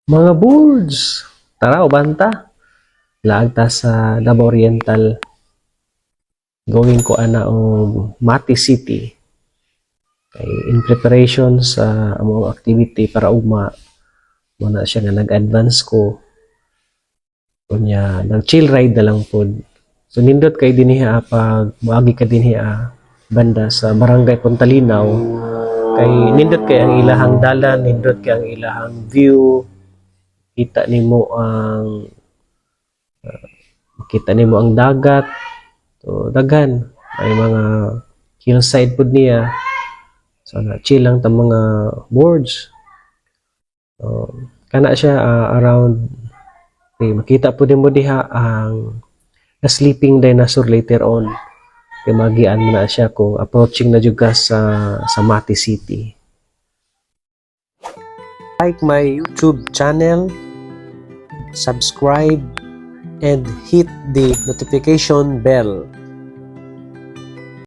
Mga boards! Tara, ubanta. Laagta sa Davao Oriental. Going ko ana og Mati City. Kay in preparation sa among activity para ugma muna siya nga nag-advance ko. Kunya, nag-chill ride na lang pod. So nindot kay dinhi pag moagi ka dinhi banda sa Barangay Puntalinaw kay nindot kay ang ilahang dalan, nindot kay ang ilahang view, kita nimo ang dagat. So daghan may mga hillside pod niya. So na chill lang ta mga boards. So kana siya around makita po din mo diha ang sleeping dinosaur later on. Kaya magian mo na siya kung approaching na juga sa Mati City. Like my YouTube channel, subscribe, and hit the notification bell